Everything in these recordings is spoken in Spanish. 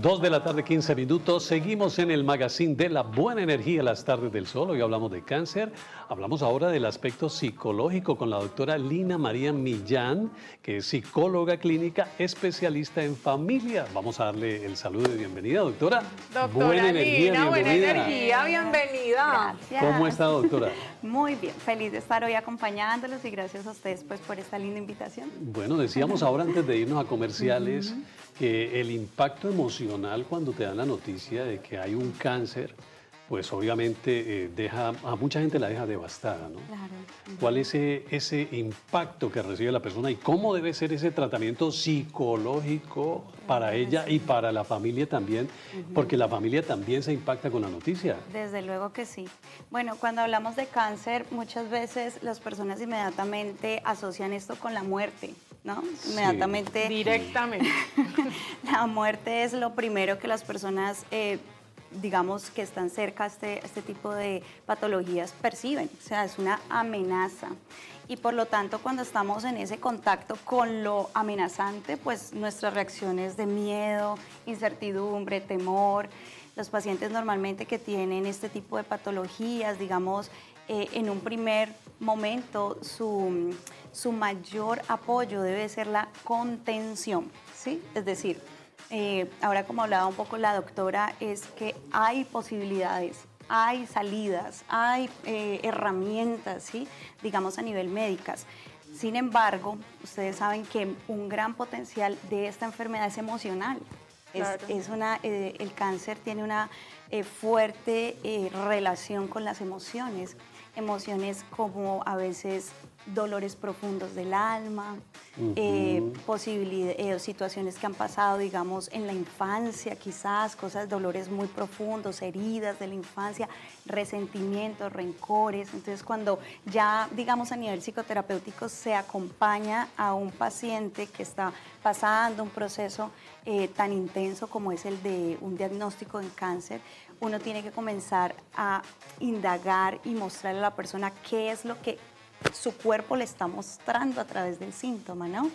2 de la tarde, 15 minutos. Seguimos en el magazine de la buena energía, las tardes del sol. Hoy hablamos de cáncer. Hablamos ahora del aspecto psicológico con la doctora Lina María Millán, que es psicóloga clínica, especialista en familia. Vamos a darle el saludo de bienvenida, doctora. Doctora buena energía, Lina, buena bienvenida. energía, bienvenida. Gracias. ¿Cómo está, doctora? Muy bien, feliz de estar hoy acompañándolos y gracias a ustedes pues por esta linda invitación. Bueno, decíamos ahora antes de irnos a comerciales que el impacto emocional cuando te dan la noticia de que hay un cáncer, pues obviamente a mucha gente la deja devastada, ¿no? Claro. ¿Cuál es ese impacto que recibe la persona y cómo debe ser ese tratamiento psicológico para ella y para la familia también? Porque la familia también se impacta con la noticia. Desde luego que sí. Bueno, cuando hablamos de cáncer, muchas veces las personas inmediatamente asocian esto con la muerte, ¿no? Sí. Inmediatamente. Directamente. La muerte es lo primero que las personas, digamos, que están cerca a este tipo de patologías perciben. O sea, es una amenaza. Y por lo tanto, cuando estamos en ese contacto con lo amenazante, pues nuestras reacciones de miedo, incertidumbre, temor. Los pacientes normalmente que tienen este tipo de patologías, digamos, en un primer momento su mayor apoyo debe ser la contención, ¿sí? Es decir, ahora como hablaba un poco la doctora, es que hay posibilidades, hay salidas, hay herramientas, ¿sí? Digamos a nivel médicas. Sin embargo, ustedes saben que un gran potencial de esta enfermedad es emocional. Claro. El cáncer tiene una fuerte relación con las emociones como a veces dolores profundos del alma, situaciones que han pasado, digamos, en la infancia, quizás, dolores muy profundos, heridas de la infancia, resentimientos, rencores. Entonces, cuando ya, digamos, a nivel psicoterapéutico se acompaña a un paciente que está pasando un proceso tan intenso como es el de un diagnóstico en cáncer, uno tiene que comenzar a indagar y mostrarle a la persona qué es lo que su cuerpo le está mostrando a través del síntoma, ¿no?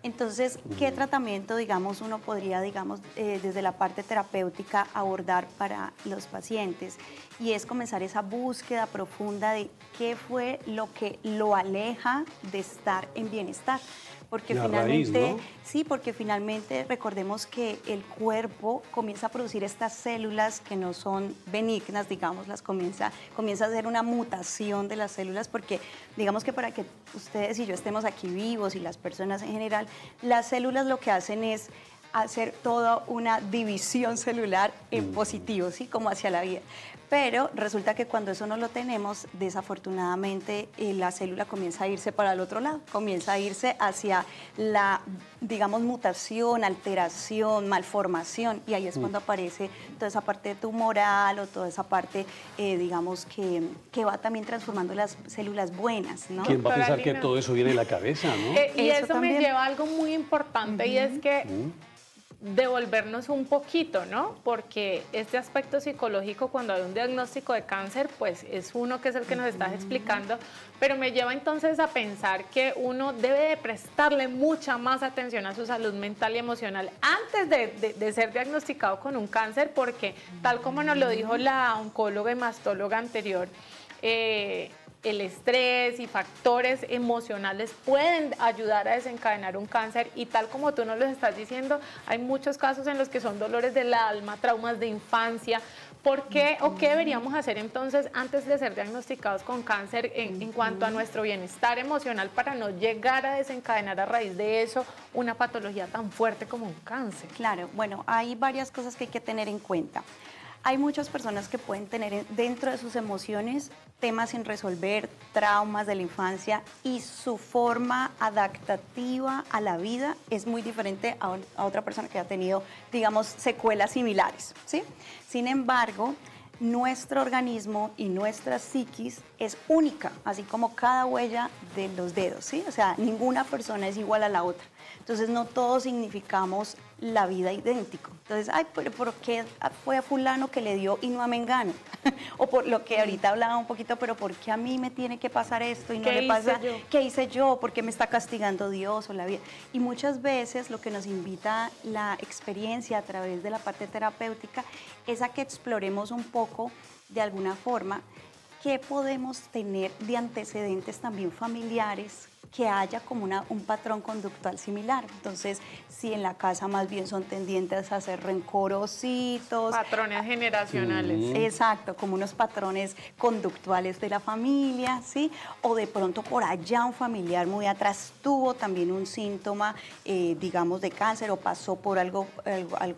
Entonces, ¿qué tratamiento, digamos, uno podría, digamos, desde la parte terapéutica abordar para los pacientes? Y es comenzar esa búsqueda profunda de qué fue lo que lo aleja de estar en bienestar. Porque La finalmente, raíz, ¿no? sí, porque finalmente recordemos que el cuerpo comienza a producir estas células que no son benignas, digamos, comienza a hacer una mutación de las células, porque digamos que para que ustedes y yo estemos aquí vivos y las personas en general, las células lo que hacen es hacer toda una división celular en positivo, ¿sí? Como hacia la vida. Pero resulta que cuando eso no lo tenemos, desafortunadamente la célula comienza a irse para el otro lado, comienza a irse hacia la, digamos, mutación, alteración, malformación, y ahí es cuando aparece toda esa parte tumoral o toda esa parte, digamos, que va también transformando las células buenas, ¿no? ¿Quién va a Doctora pensar que Lina. todo eso viene de la cabeza, no? Y Eso eso me también. lleva a algo muy importante y es que devolvernos un poquito, ¿no? Porque este aspecto psicológico cuando hay un diagnóstico de cáncer, pues es uno que es el que nos estás explicando, pero me lleva entonces a pensar que uno debe de prestarle mucha más atención a su salud mental y emocional antes de ser diagnosticado con un cáncer, porque tal como nos lo dijo la oncóloga y mastóloga anterior, el estrés y factores emocionales pueden ayudar a desencadenar un cáncer y tal como tú nos lo estás diciendo, hay muchos casos en los que son dolores del alma, traumas de infancia. ¿Por qué o qué deberíamos hacer entonces antes de ser diagnosticados con cáncer en cuanto a nuestro bienestar emocional para no llegar a desencadenar a raíz de eso una patología tan fuerte como un cáncer? Claro, bueno, hay varias cosas que hay que tener en cuenta. Hay muchas personas que pueden tener dentro de sus emociones temas sin resolver, traumas de la infancia, y su forma adaptativa a la vida es muy diferente a otra persona que ha tenido, digamos, secuelas similares, ¿sí? Sin embargo, nuestro organismo y nuestra psiquis es única, así como cada huella de los dedos, ¿sí? O sea, ninguna persona es igual a la otra. Entonces, no todos significamos la vida idéntico. Entonces, ay, pero ¿por qué fue a fulano que le dio y no a mengano? O por lo que ahorita hablaba un poquito, pero ¿por qué a mí me tiene que pasar esto y no le pasa? ¿Qué hice yo? ¿Por qué me está castigando Dios o la vida? Y muchas veces lo que nos invita la experiencia a través de la parte terapéutica es a que exploremos un poco, de alguna forma, qué podemos tener de antecedentes también familiares, que haya como un patrón conductual similar. Entonces, si en la casa más bien son tendientes a ser rencorositos. Patrones generacionales. Exacto, como unos patrones conductuales de la familia, ¿sí? O de pronto por allá un familiar muy atrás tuvo también un síntoma, digamos, de cáncer o pasó por algo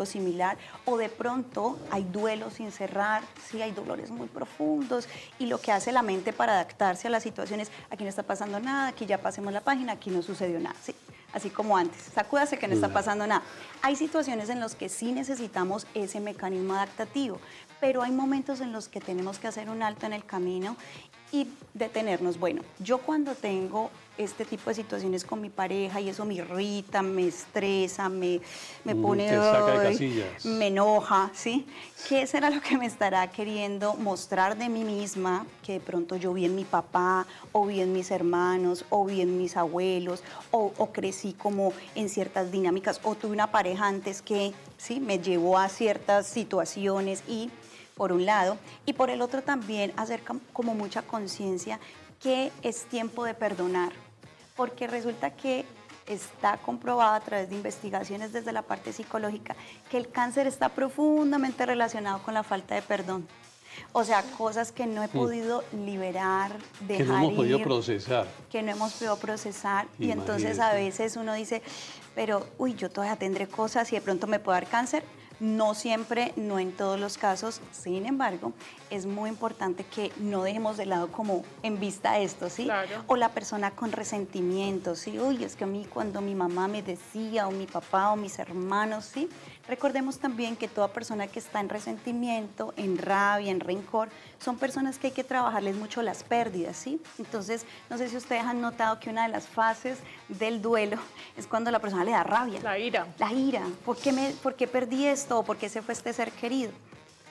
similar. O de pronto hay duelos sin cerrar, ¿sí? Hay dolores muy profundos y lo que hace la mente para adaptarse a las situaciones, aquí no está pasando nada, aquí ya pasemos la página, aquí no sucedió nada, ¿sí? Así como antes, sacúdase que no está pasando nada. Hay situaciones en las que sí necesitamos ese mecanismo adaptativo, pero hay momentos en los que tenemos que hacer un alto en el camino y detenernos. Bueno, yo cuando tengo este tipo de situaciones con mi pareja y eso me irrita, me estresa, me pone, te saca de casillas, me enoja, ¿sí? ¿Qué será lo que me estará queriendo mostrar de mí misma que de pronto yo vi en mi papá o vi en mis hermanos o vi en mis abuelos o crecí como en ciertas dinámicas o tuve una pareja antes que, ¿sí? Me llevó a ciertas situaciones y por un lado, y por el otro también hacer como mucha conciencia que es tiempo de perdonar, porque resulta que está comprobado a través de investigaciones desde la parte psicológica que el cáncer está profundamente relacionado con la falta de perdón. O sea, cosas que no he podido liberar, dejar que no hemos ir, podido procesar. Que no hemos podido procesar. Imagínate. Y entonces a veces uno dice, pero, uy, yo todavía tendré cosas y de pronto me puedo dar cáncer. No siempre, no en todos los casos, sin embargo, es muy importante que no dejemos de lado como en vista esto, ¿sí? Claro. O la persona con resentimiento, ¿sí? Uy, es que a mí cuando mi mamá me decía, o mi papá, o mis hermanos, ¿sí? Recordemos también que toda persona que está en resentimiento, en rabia, en rencor, son personas que hay que trabajarles mucho las pérdidas, ¿sí? Entonces, no sé si ustedes han notado que una de las fases del duelo es cuando la persona le da rabia. La ira. La ira. ¿Por qué perdí esto? ¿O por qué se fue este ser querido?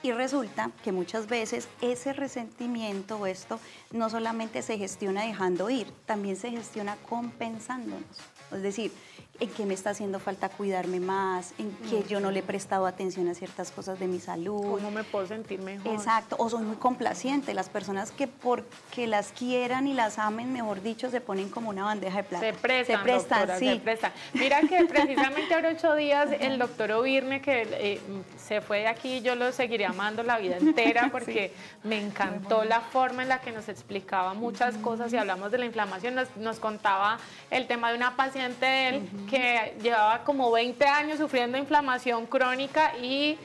Y resulta que muchas veces ese resentimiento o esto no solamente se gestiona dejando ir, también se gestiona compensándonos. Es decir, en qué me está haciendo falta cuidarme más, en qué yo no le he prestado atención a ciertas cosas de mi salud. ¿Cómo me puedo sentir mejor? Exacto, o soy muy complaciente. Las personas que porque las quieran y las amen, mejor dicho, se ponen como una bandeja de plata. Se prestan, doctora, sí. se prestan. Mira que precisamente ahora 8 días el doctor Ovirne, que se fue de aquí, yo lo seguiré amando la vida entera porque me encantó la forma en la que nos explicaba muchas cosas y hablamos de la inflamación. Nos contaba el tema de una paciente de él que llevaba como 20 años sufriendo inflamación crónica y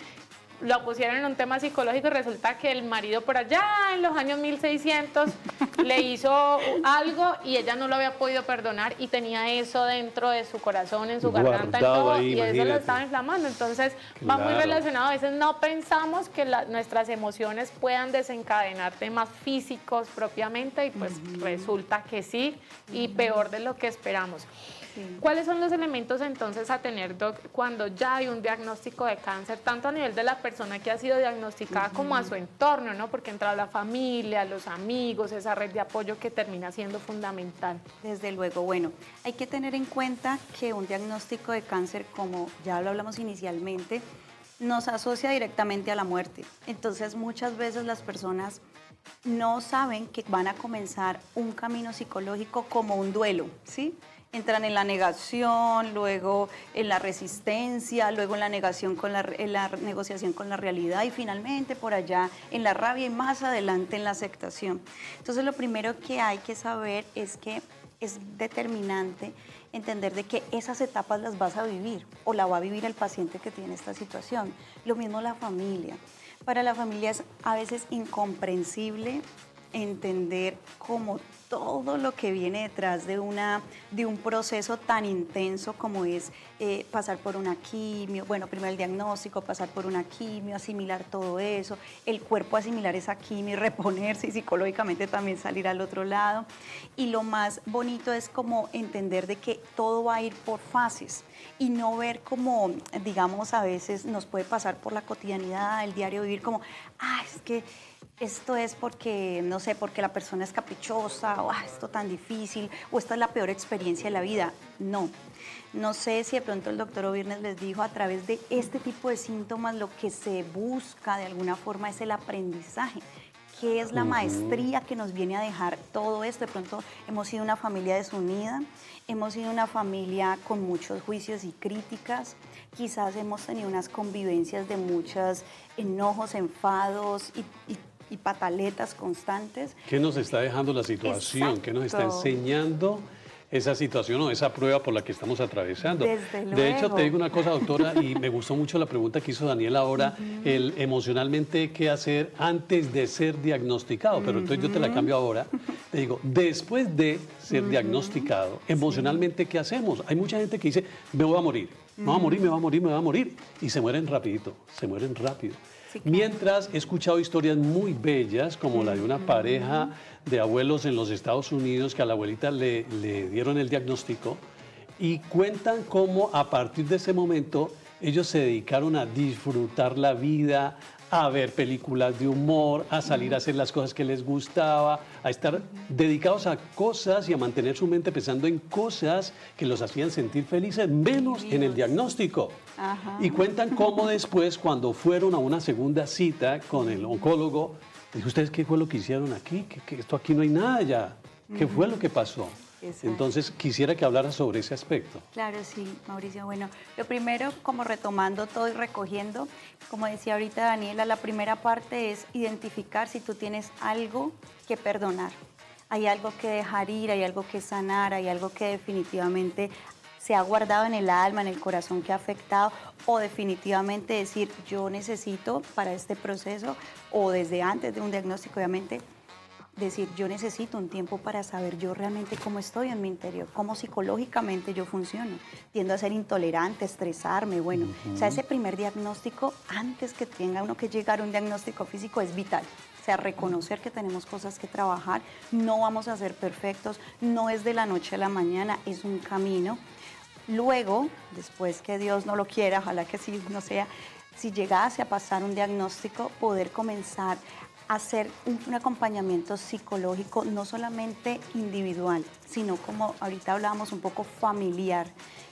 lo pusieron en un tema psicológico y resulta que el marido por allá en los años 1600 le hizo algo y ella no lo había podido perdonar y tenía eso dentro de su corazón, en su garganta, en todo, ahí, y eso lo imagínate. estaba inflamando. Entonces va muy Claro. relacionado. A veces no pensamos que nuestras emociones puedan desencadenar temas físicos propiamente y pues resulta que sí y peor de lo que esperamos. ¿Cuáles son los elementos entonces a tener, Doc, cuando ya hay un diagnóstico de cáncer, tanto a nivel de la persona que ha sido diagnosticada como a su entorno, ¿no? Porque entra la familia, los amigos, esa red de apoyo que termina siendo fundamental. Desde luego, bueno, hay que tener en cuenta que un diagnóstico de cáncer, como ya lo hablamos inicialmente, nos asocia directamente a la muerte. Entonces, muchas veces las personas no saben que van a comenzar un camino psicológico como un duelo, ¿sí? Entran en la negación, luego en la resistencia, luego en la negación en la negociación con la realidad y finalmente por allá en la rabia y más adelante en la aceptación. Entonces lo primero que hay que saber es que es determinante entender de que esas etapas las vas a vivir o la va a vivir el paciente que tiene esta situación. Lo mismo la familia. Para la familia es a veces incomprensible entender cómo todo lo que viene detrás de un proceso tan intenso como es pasar por una quimio, bueno, primero el diagnóstico, pasar por una quimio, asimilar todo eso, el cuerpo asimilar esa quimio y reponerse y psicológicamente también salir al otro lado. Y lo más bonito es como entender de que todo va a ir por fases y no ver como, digamos, a veces nos puede pasar por la cotidianidad, el diario vivir como, es que esto es porque, no sé, porque la persona es caprichosa, o esto tan difícil, o esta es la peor experiencia de la vida. No sé si de pronto el doctor Oviernes les dijo, a través de este tipo de síntomas lo que se busca de alguna forma es el aprendizaje. ¿Qué es la maestría que nos viene a dejar todo esto? De pronto hemos sido una familia desunida, hemos sido una familia con muchos juicios y críticas, quizás hemos tenido unas convivencias de muchos enojos, enfados y pataletas constantes. ¿Qué nos está dejando la situación? Exacto. ¿Qué nos está enseñando esa situación o esa prueba por la que estamos atravesando? Desde luego. De hecho, te digo una cosa, doctora, y me gustó mucho la pregunta que hizo Daniel ahora, el emocionalmente qué hacer antes de ser diagnosticado, pero entonces yo te la cambio ahora. Te digo, después de ser diagnosticado, emocionalmente qué hacemos. Hay mucha gente que dice, me voy a morir, me voy a morir, me voy a morir, me voy a morir, y se mueren rapidito, se mueren rápido. Sí, claro. Mientras he escuchado historias muy bellas, como la de una pareja de abuelos en los Estados Unidos, que a la abuelita le dieron el diagnóstico, y cuentan cómo a partir de ese momento ellos se dedicaron a disfrutar la vida, a ver películas de humor, a salir a hacer las cosas que les gustaba, a estar dedicados a cosas y a mantener su mente pensando en cosas que los hacían sentir felices, menos en el diagnóstico. Ajá. Y cuentan cómo después, cuando fueron a una segunda cita con el oncólogo, dijo, ¿ustedes qué fue lo que hicieron aquí? Que esto aquí no hay nada ya. ¿Qué fue lo que pasó? Exacto. Entonces, quisiera que hablara sobre ese aspecto. Claro, sí, Mauricio. Bueno, lo primero, como retomando todo y recogiendo, como decía ahorita Daniela, la primera parte es identificar si tú tienes algo que perdonar. Hay algo que dejar ir, hay algo que sanar, hay algo que definitivamente se ha guardado en el alma, en el corazón, que ha afectado, o definitivamente decir, yo necesito para este proceso, o desde antes de un diagnóstico, obviamente, decir, yo necesito un tiempo para saber yo realmente cómo estoy en mi interior, cómo psicológicamente yo funciono. Tiendo a ser intolerante, estresarme, bueno. O sea, ese primer diagnóstico, antes que tenga uno que llegar a un diagnóstico físico, es vital. O sea, reconocer que tenemos cosas que trabajar, no vamos a ser perfectos, no es de la noche a la mañana, es un camino. Luego, después que Dios no lo quiera, ojalá que sí, no sea, si llegase a pasar un diagnóstico, poder comenzar hacer un acompañamiento psicológico no solamente individual, sino como ahorita hablábamos un poco familiar,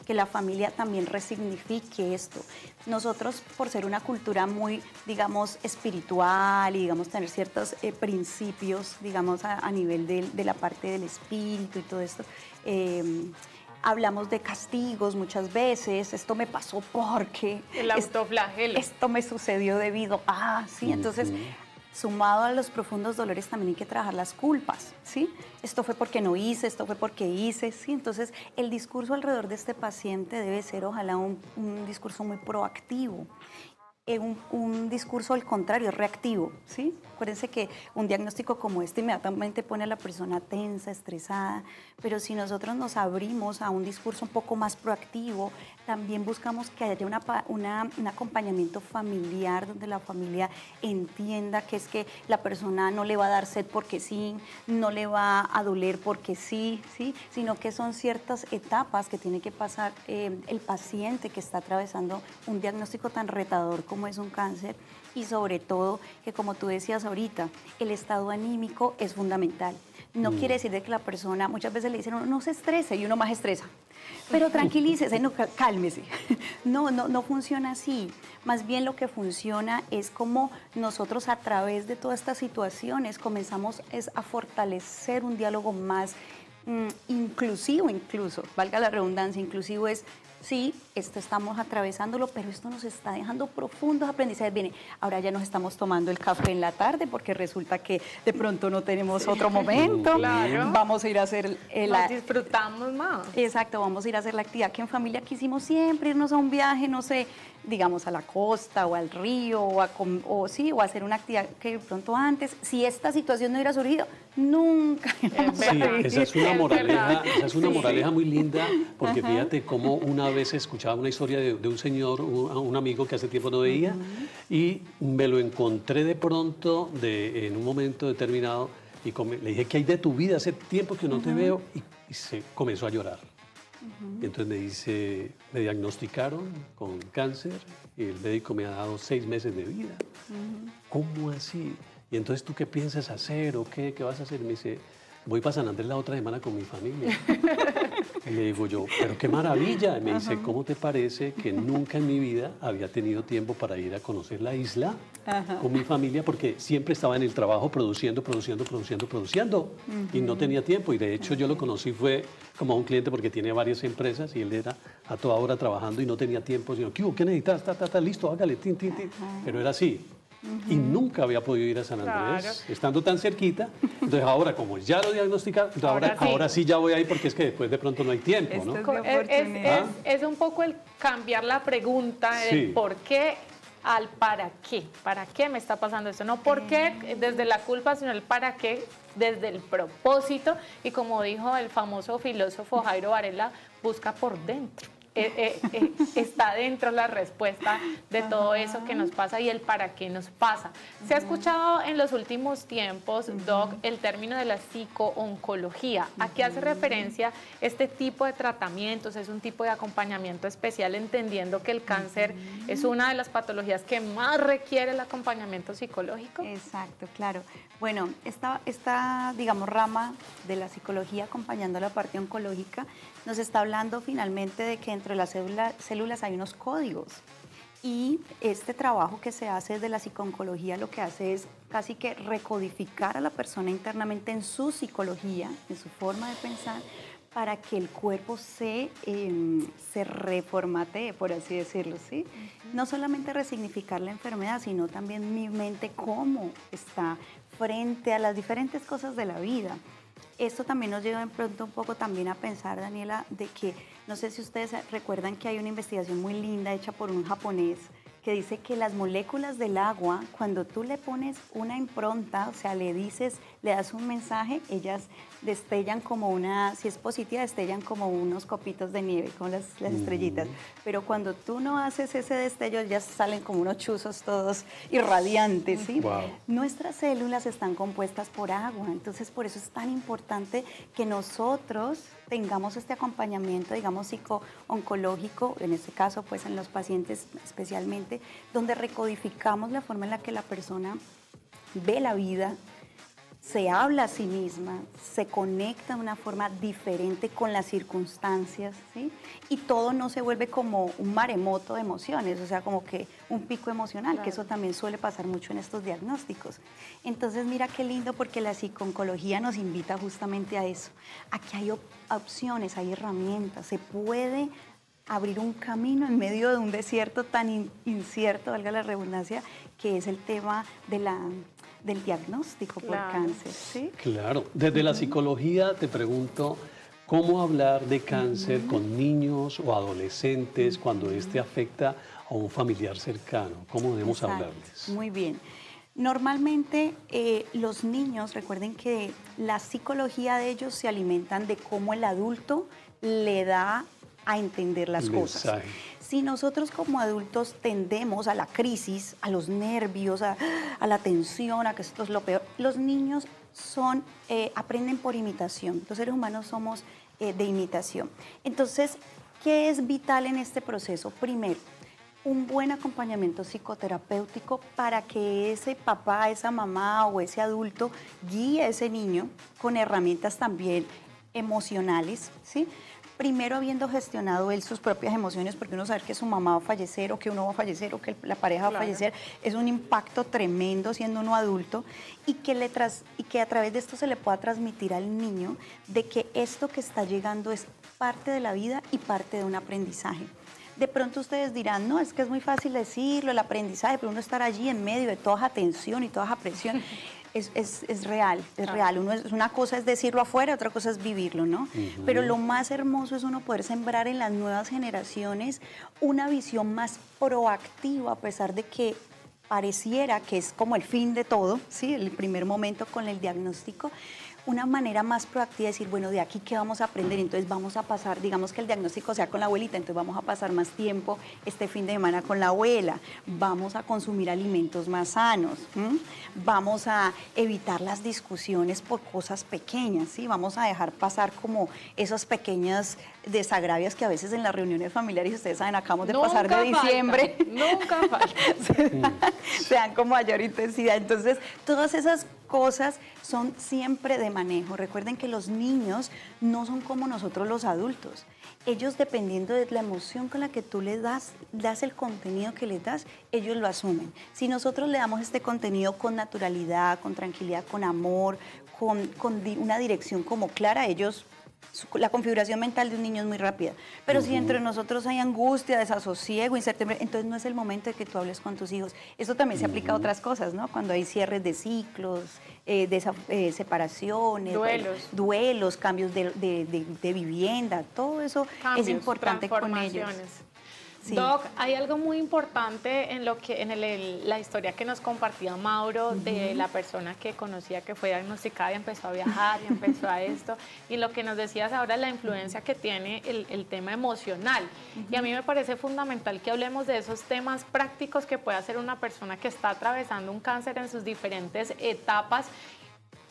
que la familia también resignifique esto. Nosotros, por ser una cultura muy, digamos, espiritual y, digamos, tener ciertos principios, digamos, a nivel de la parte del espíritu y todo esto, hablamos de castigos muchas veces, esto me pasó porque... El autoflagelo. Esto me sucedió debido a... Sí, entonces... Sumado a los profundos dolores también hay que trabajar las culpas, ¿sí? Esto fue porque no hice, esto fue porque hice, ¿sí? Entonces, el discurso alrededor de este paciente debe ser, ojalá, un discurso muy proactivo. Un discurso al contrario, reactivo, ¿sí? Acuérdense que un diagnóstico como este inmediatamente pone a la persona tensa, estresada, pero si nosotros nos abrimos a un discurso un poco más proactivo, también buscamos que haya un acompañamiento familiar donde la familia entienda que es que la persona no le va a dar sed porque sí, no le va a doler porque sí, ¿sí? Sino que son ciertas etapas que tiene que pasar el paciente que está atravesando un diagnóstico tan retador como es un cáncer, y sobre todo que, como tú decías ahorita, el estado anímico es fundamental. No quiere decir de que la persona, muchas veces le dicen, no se estrese, y uno más estresa. Pero tranquilícese, no, cálmese. No funciona así. Más bien lo que funciona es como nosotros a través de todas estas situaciones comenzamos a fortalecer un diálogo más inclusivo, incluso, valga la redundancia, inclusivo es, sí, esto estamos atravesándolo, pero esto nos está dejando profundos aprendizajes. Viene, ahora ya nos estamos tomando el café en la tarde porque resulta que de pronto no tenemos otro momento. Claro. Vamos a ir a hacer... Nos disfrutamos más. Exacto, vamos a ir a hacer la actividad que en familia quisimos siempre, irnos a un viaje, no sé, digamos a la costa o al río o a hacer una actividad que de pronto antes, si esta situación no hubiera surgido, nunca. Sí, esa es una Es moraleja, verdad. esa es una moraleja muy linda, porque fíjate cómo una vez escuchaba una historia de un señor, un amigo que hace tiempo no veía, y me lo encontré de pronto en un momento determinado, y le dije, ¿qué hay de tu vida? Hace tiempo que no te veo, y se comenzó a llorar. Y entonces me dice, me diagnosticaron con cáncer, y el médico me ha dado 6 meses de vida. ¿Cómo así? Y entonces, ¿tú qué piensas hacer o qué? ¿Qué vas a hacer? Y me dice, voy para San Andrés la otra semana con mi familia. Y le digo yo, pero qué maravilla. Y me dice, ¿cómo te parece que nunca en mi vida había tenido tiempo para ir a conocer la isla con mi familia? Porque siempre estaba en el trabajo produciendo. Y no tenía tiempo. Y de hecho yo lo conocí fue como un cliente porque tiene varias empresas y él era a toda hora trabajando y no tenía tiempo. Sino, ¿qué necesitas? Listo, hágale, tin. Pero era así. Y nunca había podido ir a San Andrés, Claro. estando tan cerquita. Entonces ahora, como ya lo diagnosticaron, ahora sí ya voy ahí porque es que después de pronto no hay tiempo, ¿no? Esto Es, de oportunidad. es un poco el cambiar la pregunta del Sí. por qué al para qué. ¿Para qué me está pasando esto? No por qué desde la culpa, sino el para qué desde el propósito. Y como dijo el famoso filósofo Jairo Varela, busca por dentro. Está dentro la respuesta de todo eso que nos pasa y el para qué nos pasa. Se ha escuchado en los últimos tiempos, Doc, el término de la psicooncología. ¿A qué hace referencia este tipo de tratamientos? Es un tipo de acompañamiento especial, entendiendo que el cáncer es una de las patologías que más requiere el acompañamiento psicológico. Exacto, claro. Bueno, esta, digamos, rama de la psicología acompañando la parte oncológica nos está hablando finalmente de que dentro de las células hay unos códigos. Y este trabajo que se hace desde la psicooncología lo que hace es casi que recodificar a la persona internamente en su psicología, en su forma de pensar, para que el cuerpo se reformatee, por así decirlo, ¿sí? No solamente resignificar la enfermedad, sino también mi mente cómo está frente a las diferentes cosas de la vida. Esto también nos lleva de pronto un poco también a pensar, Daniela, de que, no sé si ustedes recuerdan que hay una investigación muy linda hecha por un japonés que dice que las moléculas del agua, cuando tú le pones una impronta, o sea, le das un mensaje, ellas destellan como si es positiva, destellan como unos copitos de nieve, como las estrellitas. Pero cuando tú no haces ese destello, ellas salen como unos chuzos todos irradiantes, ¿sí? Wow. Nuestras células están compuestas por agua, entonces por eso es tan importante que nosotros tengamos este acompañamiento, digamos, psico-oncológico, en este caso, pues en los pacientes especialmente, donde recodificamos la forma en la que la persona ve la vida, se habla a sí misma, se conecta de una forma diferente con las circunstancias, ¿sí? Y todo no se vuelve como un maremoto de emociones, o sea, como que un pico emocional, Claro. que eso también suele pasar mucho en estos diagnósticos. Entonces, mira qué lindo porque la psicooncología nos invita justamente a eso, a que hay opciones, hay herramientas, se puede abrir un camino en medio de un desierto tan incierto, valga la redundancia, que es el tema del diagnóstico por Claro. cáncer, ¿sí? Claro. Desde la psicología te pregunto, ¿cómo hablar de cáncer con niños o adolescentes cuando este afecta a un familiar cercano? ¿Cómo debemos Exacto. hablarles? Muy bien. Normalmente los niños, recuerden que la psicología de ellos se alimentan de cómo el adulto le da a entender las El cosas. mensaje. Si nosotros como adultos tendemos a la crisis, a los nervios, a la tensión, a que esto es lo peor, los niños aprenden por imitación. Los seres humanos somos de imitación. Entonces, ¿qué es vital en este proceso? Primero, un buen acompañamiento psicoterapéutico para que ese papá, esa mamá o ese adulto guíe a ese niño con herramientas también emocionales, ¿sí? Primero habiendo gestionado él sus propias emociones, porque uno saber que su mamá va a fallecer o que uno va a fallecer o que la pareja va a Claro. fallecer es un impacto tremendo siendo uno adulto y que a través de esto se le pueda transmitir al niño de que esto que está llegando es parte de la vida y parte de un aprendizaje. De pronto ustedes dirán, no, es que es muy fácil decirlo, el aprendizaje, pero uno estar allí en medio de toda esa tensión y toda esa presión. Es real, es real. Una cosa es decirlo afuera, otra cosa es vivirlo, ¿no? Pero lo más hermoso es uno poder sembrar en las nuevas generaciones una visión más proactiva, a pesar de que pareciera que es como el fin de todo, ¿sí? El primer momento con el diagnóstico, una manera más proactiva de decir, bueno, de aquí qué vamos a aprender, entonces vamos a pasar, digamos que el diagnóstico sea con la abuelita, entonces vamos a pasar más tiempo este fin de semana con la abuela, vamos a consumir alimentos más sanos, vamos a evitar las discusiones por cosas pequeñas, ¿sí? Vamos a dejar pasar como esas pequeñas desagravios que a veces en las reuniones familiares, ustedes saben, acabamos de pasar de diciembre. Nunca falta. Se dan con mayor intensidad. Entonces, todas esas cosas son siempre de manejo. Recuerden que los niños no son como nosotros los adultos. Ellos, dependiendo de la emoción con la que tú les das el contenido que les das, ellos lo asumen. Si nosotros le damos este contenido con naturalidad, con tranquilidad, con amor, con una dirección como clara, ellos... La configuración mental de un niño es muy rápida, pero si entre nosotros hay angustia, desasosiego, incertidumbre, entonces no es el momento de que tú hables con tus hijos. Eso también se aplica a otras cosas, ¿no? Cuando hay cierres de ciclos, separaciones, duelos, cambios de vivienda, todo eso es importante con ellos. Sí. Doc, hay algo muy importante en la historia que nos compartía Mauro de la persona que conocía que fue diagnosticada y empezó a viajar y empezó a esto, y lo que nos decías ahora, la influencia que tiene el tema emocional. Y a mí me parece fundamental que hablemos de esos temas prácticos que puede hacer una persona que está atravesando un cáncer en sus diferentes etapas.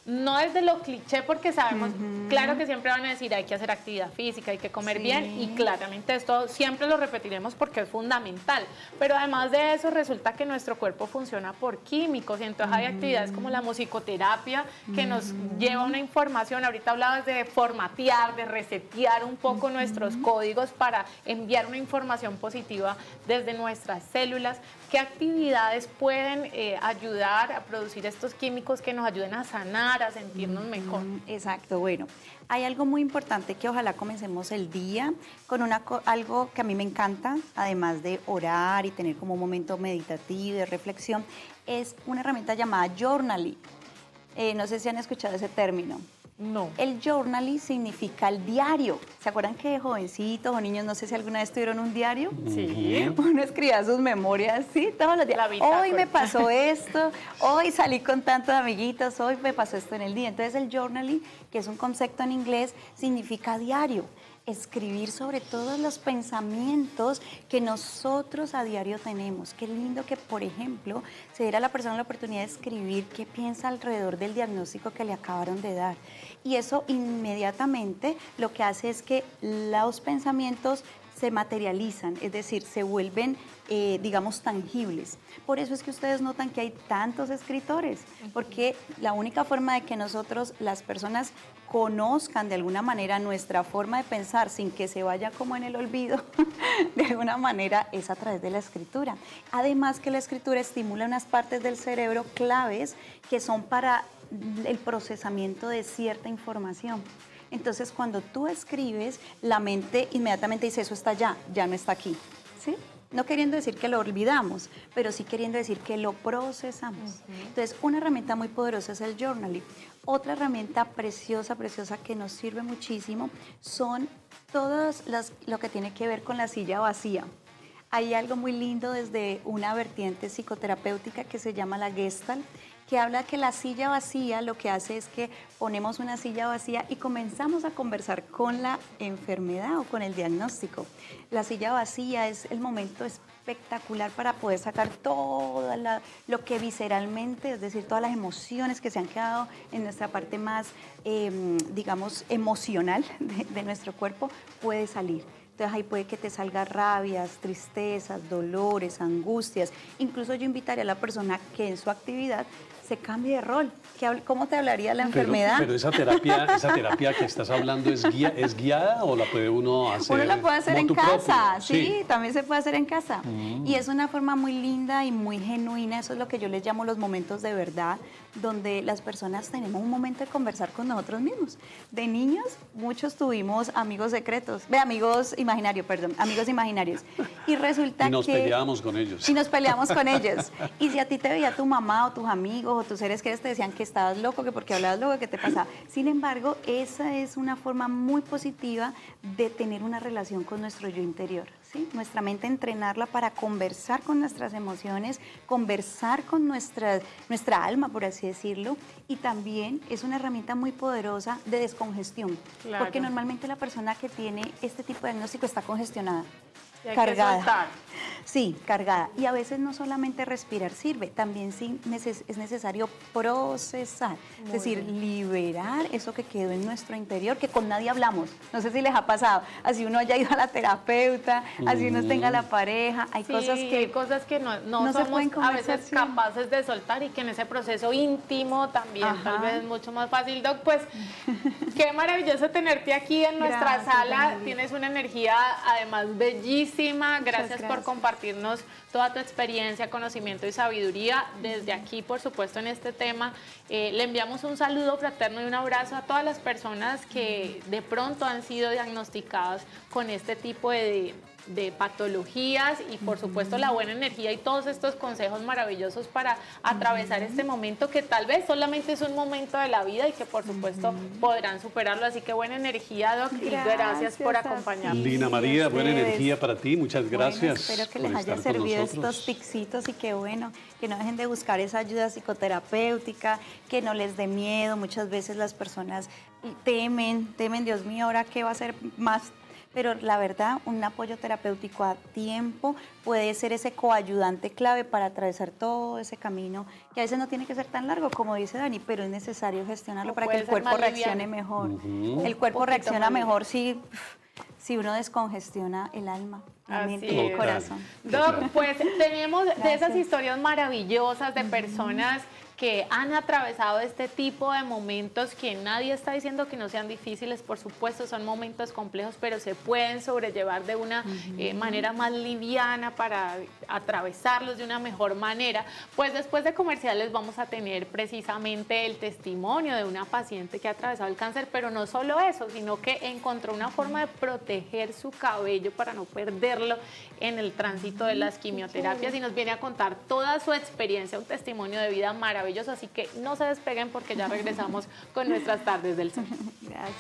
No desde lo cliché, porque sabemos, claro que siempre van a decir hay que hacer actividad física, hay que comer bien, y claramente esto siempre lo repetiremos porque es fundamental, pero además de eso resulta que nuestro cuerpo funciona por químicos, y entonces hay actividades como la musicoterapia que nos lleva una información. Ahorita hablabas de formatear, de resetear un poco nuestros códigos para enviar una información positiva desde nuestras células. ¿Qué actividades pueden ayudar a producir estos químicos que nos ayuden a sanar, a sentirnos mejor? Exacto, bueno, hay algo muy importante que ojalá comencemos el día con algo que a mí me encanta, además de orar y tener como un momento meditativo, de reflexión, es una herramienta llamada Journaling. No sé si han escuchado ese término. No. El journaling significa el diario. ¿Se acuerdan que de jovencitos o niños, no sé si alguna vez tuvieron un diario? Sí. Uno escribía sus memorias, sí, todos los días. Hoy me pasó esto, hoy salí con tantos amiguitos, hoy me pasó esto en el día. Entonces el journaling, que es un concepto en inglés, significa diario. Escribir sobre todos los pensamientos que nosotros a diario tenemos. Qué lindo que, por ejemplo, se diera a la persona la oportunidad de escribir qué piensa alrededor del diagnóstico que le acabaron de dar. Y eso inmediatamente lo que hace es que los pensamientos se materializan, es decir, se vuelven, digamos, tangibles. Por eso es que ustedes notan que hay tantos escritores, porque la única forma de que nosotros, las personas, conozcan de alguna manera nuestra forma de pensar sin que se vaya como en el olvido, de alguna manera es a través de la escritura. Además que la escritura estimula unas partes del cerebro claves que son para el procesamiento de cierta información. Entonces, cuando tú escribes, la mente inmediatamente dice, eso está allá, ya no está aquí, ¿sí? No queriendo decir que lo olvidamos, pero sí queriendo decir que lo procesamos. Entonces, una herramienta muy poderosa es el journaling. Otra herramienta preciosa, preciosa que nos sirve muchísimo son todas lo que tiene que ver con la silla vacía. Hay algo muy lindo desde una vertiente psicoterapéutica que se llama la Gestalt, que habla que la silla vacía lo que hace es que ponemos una silla vacía y comenzamos a conversar con la enfermedad o con el diagnóstico. La silla vacía es el momento espectacular para poder sacar todo lo que visceralmente, es decir, todas las emociones que se han quedado en nuestra parte más, digamos, emocional de nuestro cuerpo, puede salir. Entonces ahí puede que te salgan rabias, tristezas, dolores, angustias. Incluso yo invitaría a la persona que en su actividad se cambie de rol. ¿Cómo te hablaría la enfermedad? Pero esa terapia que estás hablando, ¿es guiada o la puede uno hacer? Uno la puede hacer en casa, propio? sí, también se puede hacer en casa. Y es una forma muy linda y muy genuina, eso es lo que yo les llamo los momentos de verdad, donde las personas tenemos un momento de conversar con nosotros mismos. De niños, muchos tuvimos amigos secretos, amigos imaginarios. Y resulta y nos peleábamos con ellos. Y nos peleamos con ellos. Y si a ti te veía tu mamá o tus amigos o tus seres queridos te decían que estabas loco, que porque hablabas loco, que te pasaba. Sin embargo, esa es una forma muy positiva de tener una relación con nuestro yo interior, ¿sí? Nuestra mente entrenarla para conversar con nuestras emociones, conversar con nuestra alma, por así decirlo, y también es una herramienta muy poderosa de descongestión, Claro. porque normalmente la persona que tiene este tipo de diagnóstico está congestionada. Y hay que Cargada. soltar. Sí, cargada. Y a veces no solamente respirar sirve, también sí es necesario procesar, es decir, liberar eso que quedó en nuestro interior, que con nadie hablamos. No sé si les ha pasado, así uno haya ido a la terapeuta, así uno tenga la pareja, hay Sí, cosas que... hay cosas que no no se somos pueden a veces conversar, sí. capaces de soltar y que en ese proceso íntimo también Ajá. tal vez es mucho más fácil. Doc, pues qué maravilloso tenerte aquí en nuestra Gracias, sala. Daniela. Tienes una energía además bellísima. Gracias por gracias. compartirnos toda tu experiencia, conocimiento y sabiduría. Desde aquí, por supuesto, en este tema, le enviamos un saludo fraterno y un abrazo a todas las personas que de pronto han sido diagnosticadas con este tipo de patologías y por supuesto la buena energía y todos estos consejos maravillosos para atravesar este momento que tal vez solamente es un momento de la vida y que por supuesto podrán superarlo. Así que buena energía, Doc, y gracias por a ti. acompañarnos. Lina María, buena ustedes. energía para ti. Muchas gracias. Bueno, espero que por les haya estar con servido nosotros. estos tipsitos y que bueno, que no dejen de buscar esa ayuda psicoterapéutica, que no les dé miedo. Muchas veces las personas temen, Dios mío, ¿ahora qué va a ser más? Pero la verdad, un apoyo terapéutico a tiempo puede ser ese coayudante clave para atravesar todo ese camino, que a veces no tiene que ser tan largo, como dice Dani, pero es necesario gestionarlo O para que puede el ser cuerpo más reaccione liviano. mejor. Ujú. El cuerpo poquito reacciona más mejor si uno descongestiona el alma, la Así mente y es. el corazón. Doc, pues tenemos de esas Gracias. historias maravillosas de personas que han atravesado este tipo de momentos que nadie está diciendo que no sean difíciles, por supuesto, son momentos complejos, pero se pueden sobrellevar de una manera más liviana para atravesarlos de una mejor manera. Pues después de comerciales vamos a tener precisamente el testimonio de una paciente que ha atravesado el cáncer, pero no solo eso, sino que encontró una forma de proteger su cabello para no perderlo en el tránsito de las quimioterapias y nos viene a contar toda su experiencia, un testimonio de vida maravilloso, así que no se despeguen porque ya regresamos con nuestras tardes del sol. Gracias.